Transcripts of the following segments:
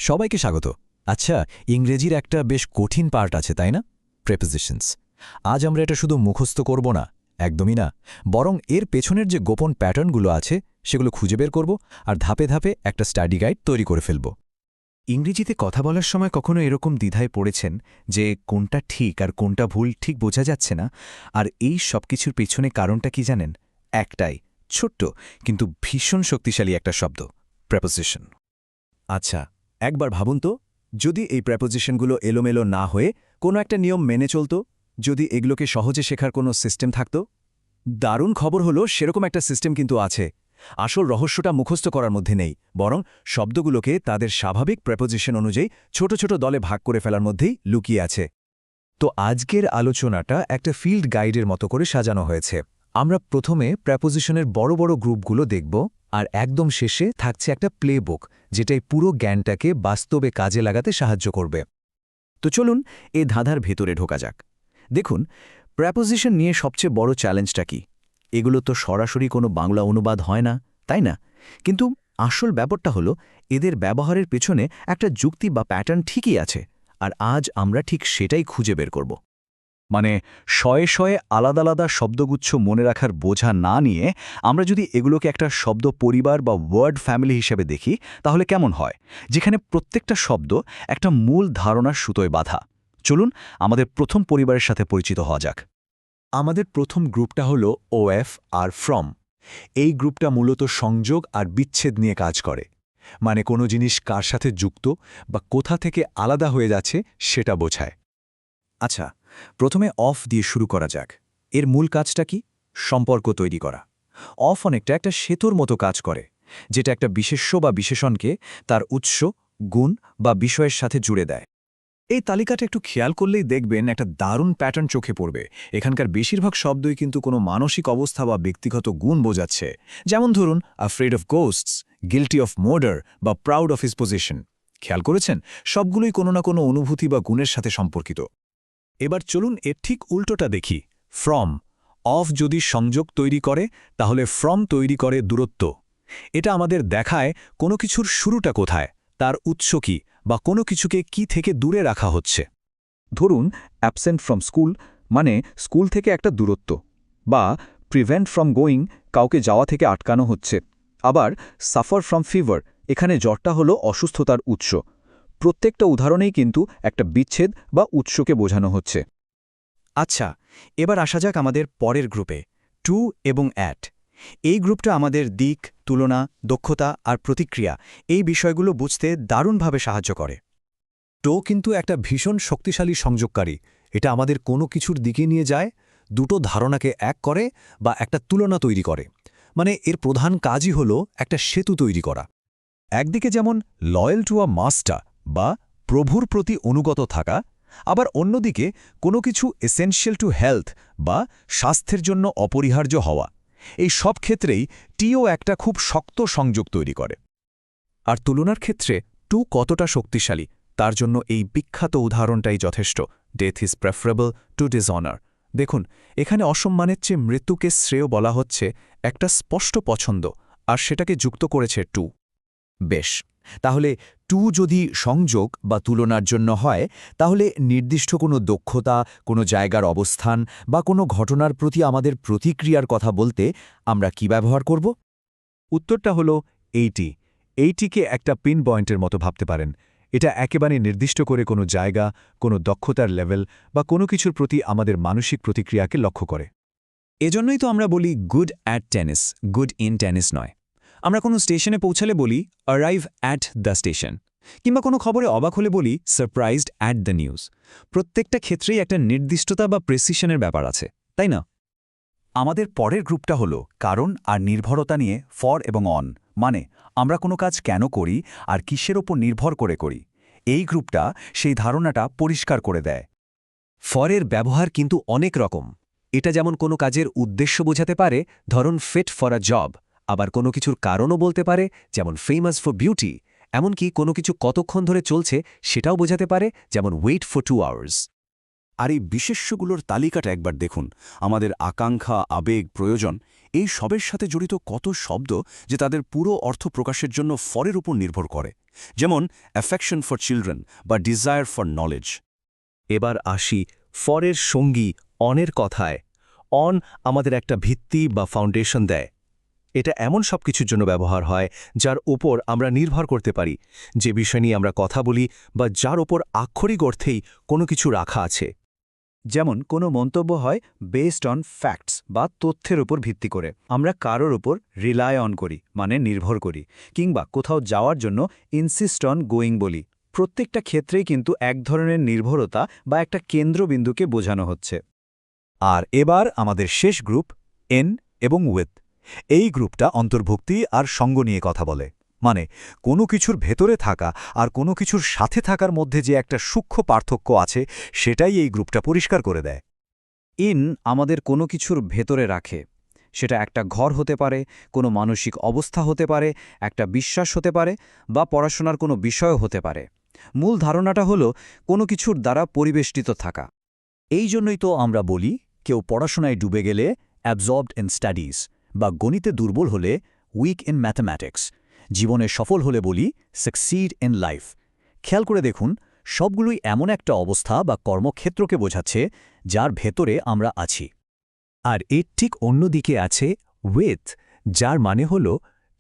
সবাইকে স্বাগত। আচ্ছা, ইংরেজির একটা বেশ কঠিন পার্ট আছে, তাই না? প্রেপোজিশনস। আজ আমরা এটা শুধু মুখস্থ করব না, একদমই না, বরং এর পেছনের যে গোপন প্যাটার্নগুলো আছে সেগুলো খুঁজে বের করব আর ধাপে ধাপে একটা স্টাডি গাইড তৈরি করে ফেলব। ইংরেজিতে কথা বলার সময় কখনো এরকম দ্বিধায় পড়েছেন যে কোনটা ঠিক আর কোনটা ভুল ঠিক বোঝা যাচ্ছে না, আর এই সব কিছুর পেছনে কারণটা কি জানেন? একটাই, ছোট্ট কিন্তু ভীষণ শক্তিশালী একটা শব্দ, প্রেপোজিশন। আচ্ছা, একবার ভাবুন তো, যদি এই প্রেপোজিশনগুলো এলোমেলো না হয়ে কোনো একটা নিয়ম মেনে চলত, যদি এগুলোকে সহজে শেখার কোনো সিস্টেম থাকত। দারুণ খবর হলো, সেরকম একটা সিস্টেম কিন্তু আছে। আসল রহস্যটা মুখস্থ করার মধ্যে নেই, বরং শব্দগুলোকে তাদের স্বাভাবিক প্রেপোজিশন অনুযায়ী ছোট ছোট দলে ভাগ করে ফেলার মধ্যেই লুকিয়ে আছে। তো আজকের আলোচনাটা একটা ফিল্ড গাইডের মতো করে সাজানো হয়েছে। আমরা প্রথমে প্রেপোজিশনের বড় বড় গ্রুপগুলো দেখব, আর একদম শেষে থাকছে একটা প্লেবুক, যেটাই পুরো জ্ঞানটাকে বাস্তবে কাজে লাগাতে সাহায্য করবে। তো চলুন এই ধাঁধার ভেতরে ঢোকা যাক। দেখুন, প্রেপোজিশন নিয়ে সবচেয়ে বড় চ্যালেঞ্জটা কি? এগুলো তো সরাসরি কোনো বাংলা অনুবাদ হয় না, তাই না? কিন্তু আসল ব্যাপারটা হলো, এদের ব্যবহারের পেছনে একটা যুক্তি বা প্যাটার্ন ঠিকই আছে, আর আজ আমরা ঠিক সেটাই খুঁজে বের করব। মানে শয়ে শয়ে আলাদা আলাদা শব্দগুচ্ছ মনে রাখার বোঝা না নিয়ে আমরা যদি এগুলোকে একটা শব্দ পরিবার বা ওয়ার্ড ফ্যামিলি হিসেবে দেখি, তাহলে কেমন হয়? যেখানে প্রত্যেকটা শব্দ একটা মূল ধারণার সুতোয় বাঁধা। চলুন আমাদের প্রথম পরিবারের সাথে পরিচিত হওয়া যাক। আমাদের প্রথম গ্রুপটা হলো ওএফ আর ফ্রম। এই গ্রুপটা মূলত সংযোগ আর বিচ্ছেদ নিয়ে কাজ করে, মানে কোনো জিনিস কার সাথে যুক্ত বা কোথা থেকে আলাদা হয়ে যাচ্ছে সেটা বোঝায়। আচ্ছা, প্রথমে অফ দিয়ে শুরু করা যাক। এর মূল কাজটা কি? সম্পর্ক তৈরি করা। অফ অনেকটা একটা সেতুর মতো কাজ করে, যেটা একটা বিশেষ্য বা বিশেষণকে তার উৎস, গুণ বা বিষয়ের সাথে জুড়ে দেয়। এই তালিকাটা একটু খেয়াল করলেই দেখবেন একটা দারুণ প্যাটার্ন চোখে পড়বে। এখানকার বেশিরভাগ শব্দই কিন্তু কোনো মানসিক অবস্থা বা ব্যক্তিগত গুণ বোঝাচ্ছে। যেমন ধরুন, afraid of ghosts, guilty of murder বা প্রাউড অফ হিজ পজিশন। খেয়াল করেছেন, সবগুলোই কোনো না কোনো অনুভূতি বা গুণের সাথে সম্পর্কিত। এবার চলুন এর ঠিক উল্টোটা দেখি, ফ্রম। অফ যদি সংযোগ তৈরি করে, তাহলে ফ্রম তৈরি করে দূরত্ব। এটা আমাদের দেখায় কোনো কিছুর শুরুটা কোথায়, তার উৎস কি, বা কোনো কিছুকে কি থেকে দূরে রাখা হচ্ছে। ধরুন, অ্যাবসেন্ট ফ্রম স্কুল মানে স্কুল থেকে একটা দূরত্ব, বা প্রিভেন্ট ফ্রম গোয়িং, কাউকে যাওয়া থেকে আটকানো হচ্ছে। আবার সাফার ফ্রম ফিভার, এখানে জ্বরটা হলো অসুস্থতার উৎস। প্রত্যেকটা উদাহরণেই কিন্তু একটা বিচ্ছেদ বা উৎসকে বোঝানো হচ্ছে। আচ্ছা, এবার আসা যাক আমাদের পরের গ্রুপে, টু এবং অ্যাট। এই গ্রুপটা আমাদের দিক, তুলনা, দক্ষতা আর প্রতিক্রিয়া এই বিষয়গুলো বুঝতে দারুণভাবে সাহায্য করে। টো কিন্তু একটা ভীষণ শক্তিশালী সংযোগকারী। এটা আমাদের কোনো কিছুর দিকে নিয়ে যায়, দুটো ধারণাকে এক করে বা একটা তুলনা তৈরি করে। মানে এর প্রধান কাজই হলো একটা সেতু তৈরি করা। একদিকে যেমন লয়াল টু আ মাস্টার বা প্রভুর প্রতি অনুগত থাকা, আবার অন্যদিকে কোনো কিছু এসেনশিয়াল টু হেলথ বা স্বাস্থ্যের জন্য অপরিহার্য হওয়া। এই সব ক্ষেত্রেই টিও একটা খুব শক্ত সংযোগ তৈরি করে। আর তুলনার ক্ষেত্রে টু কতটা শক্তিশালী, তার জন্য এই বিখ্যাত উদাহরণটাই যথেষ্ট, death is preferable two dishonour. দেখুন, এখানে অসম্মানের চেয়ে মৃত্যুকে শ্রেয় বলা হচ্ছে একটা স্পষ্ট পছন্দ, আর সেটাকে যুক্ত করেছে টু। বেশ, তাহলে টু যদি সংযোগ বা তুলনার জন্য হয়, তাহলে নির্দিষ্ট কোনো দক্ষতা, কোনো জায়গার অবস্থান বা কোনো ঘটনার প্রতি আমাদের প্রতিক্রিয়ার কথা বলতে আমরা কি ব্যবহার করব? উত্তরটা হলো এইটি। এইটিকে একটা পিন পয়েন্টের মতো ভাবতে পারেন। এটা একেবারে নির্দিষ্ট করে কোনো জায়গা, কোনো দক্ষতার লেভেল বা কোনো কিছুর প্রতি আমাদের মানসিক প্রতিক্রিয়াকে লক্ষ্য করে। এজন্যই তো আমরা বলি good at tennis, good in tennis নয়। আমরা কোনো স্টেশনে পৌঁছালে বলি অ্যারাইভ অ্যাট দ্য স্টেশন, কিংবা কোনো খবরে অবাক হলে বলি সারপ্রাইজড অ্যাট দ্য নিউজ। প্রত্যেকটা ক্ষেত্রেই একটা নির্দিষ্টতা বা প্রেসিশনের ব্যাপার আছে, তাই না? আমাদের পরের গ্রুপটা হলো কারণ আর নির্ভরতা নিয়ে ফর এবং অন, মানে আমরা কোনো কাজ কেন করি আর কিসের ওপর নির্ভর করে করি। এই গ্রুপটা সেই ধারণাটা পরিষ্কার করে দেয়। ফরের ব্যবহার কিন্তু অনেক রকম। এটা যেমন কোনো কাজের উদ্দেশ্য বোঝাতে পারে, ধরুন ফিট ফর আ জব, আবার কোনো কিছুর কারণও বলতে পারে, যেমন ফেমাস ফর বিউটি। এমনকি কোনো কিছু কতক্ষণ ধরে চলছে সেটাও বোঝাতে পারে, যেমন ওয়েট ফর 2 আওয়ার্স। আর এই বিশেষ্যগুলোর তালিকাটা একবার দেখুন, আমাদের আকাঙ্ক্ষা, আবেগ, প্রয়োজন এই সবের সাথে জড়িত কত শব্দ যে তাদের পুরো অর্থ প্রকাশের জন্য ফরের উপর নির্ভর করে, যেমন অ্যাফেকশন ফর চিলড্রেন বা ডিজায়ার ফর নলেজ। এবার আসি ফরের সঙ্গী অনের কথায়। অন আমাদের একটা ভিত্তি বা ফাউন্ডেশন দেয়। এটা এমন সব কিছুর জন্য ব্যবহার হয় যার ওপর আমরা নির্ভর করতে পারি, যে বিষয় নিয়ে আমরা কথা বলি বা যার ওপর আক্ষরিক অর্থেই কোনো কিছু রাখা আছে। যেমন কোনো মন্তব্য হয় বেসড অন ফ্যাক্টস বা তথ্যের উপর ভিত্তি করে। আমরা কারোর উপর রিলায় অন করি, মানে নির্ভর করি, কিংবা কোথাও যাওয়ার জন্য ইনসিস্ট অন গোয়িং বলি। প্রত্যেকটা ক্ষেত্রেই কিন্তু এক ধরনের নির্ভরতা বা একটা কেন্দ্রবিন্দুকে বোঝানো হচ্ছে। আর এবার আমাদের শেষ গ্রুপ, এন এবং উইথ। এই গ্রুপটা অন্তর্ভুক্তি আর সঙ্গ নিয়ে কথা বলে। মানে কোনো কিছুর ভেতরে থাকা আর কোনো কিছুর সাথে থাকার মধ্যে যে একটা সূক্ষ্ম পার্থক্য আছে, সেটাই এই গ্রুপটা পরিষ্কার করে দেয়। ইন আমাদের কোনো কিছুর ভেতরে রাখে। সেটা একটা ঘর হতে পারে, কোনো মানসিক অবস্থা হতে পারে, একটা বিশ্বাস হতে পারে, বা পড়াশোনার কোনো বিষয় হতে পারে। মূল ধারণাটা হলো কোনো কিছুর দ্বারা পরিবেষ্টিত থাকা। এই জন্যই তো আমরা বলি, কেউ পড়াশোনায় ডুবে গেলে অ্যাবজর্বড ইন স্টাডিজ, বা গণিতে দুর্বল হলে উইক ইন ম্যাথমেটিক্স, জীবনে সফল হলে বলি সাকসিড ইন লাইফ। খেয়াল করে দেখুন, সবগুলোই এমন একটা অবস্থা বা কর্মক্ষেত্রকে বোঝাচ্ছে যার ভেতরে আমরা আছি। আর এর ঠিক অন্যদিকে আছে উইথ, যার মানে হল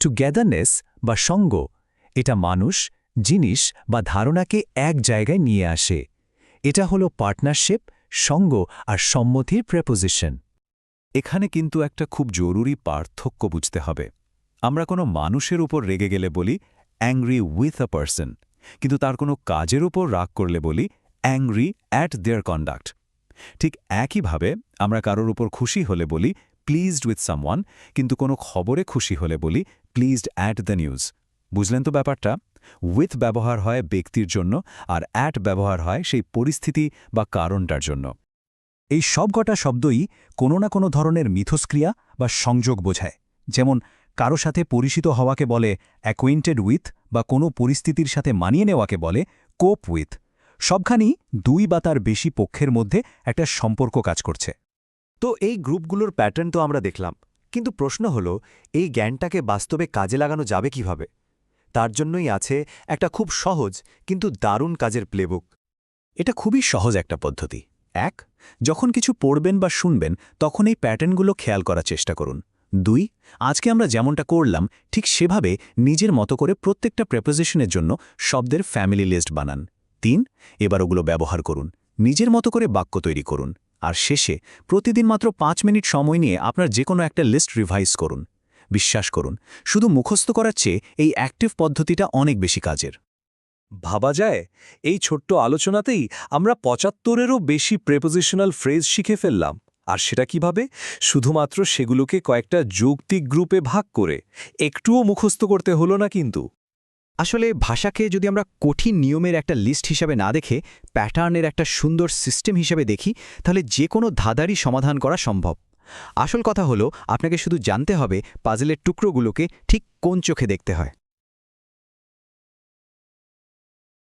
টুগেদারনেস বা সঙ্গ। এটা মানুষ, জিনিস বা ধারণাকে এক জায়গায় নিয়ে আসে। এটা হলো পার্টনারশিপ, সঙ্গ আর সম্মতির প্রেপোজিশন। এখানে কিন্তু একটা খুব জরুরি পার্থক্য বুঝতে হবে। আমরা কোনো মানুষের উপর রেগে গেলে বলি অ্যাংরি উইথ আ পারসন, কিন্তু তার কোনো কাজের উপর রাগ করলে বলি অ্যাংরি অ্যাট দেয়ার কন্ডাক্ট। ঠিক একইভাবে আমরা কারোর উপর খুশি হলে বলি প্লিজড উইথ সামওয়ান, কিন্তু কোনো খবরে খুশি হলে বলি প্লিজড অ্যাট দ্য নিউজ। বুঝলেন তো ব্যাপারটা? উইথ ব্যবহার হয় ব্যক্তির জন্য, আর অ্যাট ব্যবহার হয় সেই পরিস্থিতি বা কারণটার জন্য। এই সবকটা শব্দই কোনো না কোনো ধরনের মিথস্ক্রিয়া বা সংযোগ বোঝায়। যেমন কারো সাথে পরিচিত হওয়াকে বলে অ্যাকোয়েন্টেড উইথ, বা কোনো পরিস্থিতির সাথে মানিয়ে নেওয়াকে বলে কোপ উইথ। সবখানি দুই বা তার বেশি পক্ষের মধ্যে একটা সম্পর্ক কাজ করছে। তো এই গ্রুপগুলোর প্যাটার্ন তো আমরা দেখলাম, কিন্তু প্রশ্ন হলো এই জ্ঞানটাকে বাস্তবে কাজে লাগানো যাবে কিভাবে? তার জন্যই আছে একটা খুব সহজ কিন্তু দারুণ কাজের প্লেবুক। এটা খুবই সহজ একটা পদ্ধতি। ১. যখন কিছু পড়বেন বা শুনবেন তখন এই প্যাটার্নগুলো খেয়াল করার চেষ্টা করুন। ২. আজকে আমরা যেমনটা করলাম ঠিক সেভাবে নিজের মতো করে প্রত্যেকটা প্রেপোজিশনের জন্য শব্দের ফ্যামিলি লিস্ট বানান। ৩. এবার ওগুলো ব্যবহার করুন, নিজের মতো করে বাক্য তৈরি করুন। আর শেষে প্রতিদিন মাত্র ৫ মিনিট সময় নিয়ে আপনার যে কোনো একটা লিস্ট রিভাইজ করুন। বিশ্বাস করুন, শুধু মুখস্থ করার চেয়ে এই অ্যাক্টিভ পদ্ধতিটা অনেক বেশি কাজের। ভাবা যায় এই ছোট্ট আলোচনাতেই আমরা ৭৫-এরও বেশি প্রেপোজিশনাল ফ্রেজ শিখে ফেললাম। আর সেটা কিভাবে? শুধুমাত্র সেগুলোকে কয়েকটা যৌক্তিক গ্রুপে ভাগ করে। একটুও মুখস্থ করতে হলো না কিন্তু। আসলে ভাষাকে যদি আমরা কঠিন নিয়মের একটা লিস্ট হিসাবে না দেখে প্যাটার্নের একটা সুন্দর সিস্টেম হিসাবে দেখি, তাহলে যে কোনো ধাঁধারই সমাধান করা সম্ভব। আসল কথা হলো আপনাকে শুধু জানতে হবে পাজলের টুকরোগুলোকে ঠিক কোন চোখে দেখতে হয়।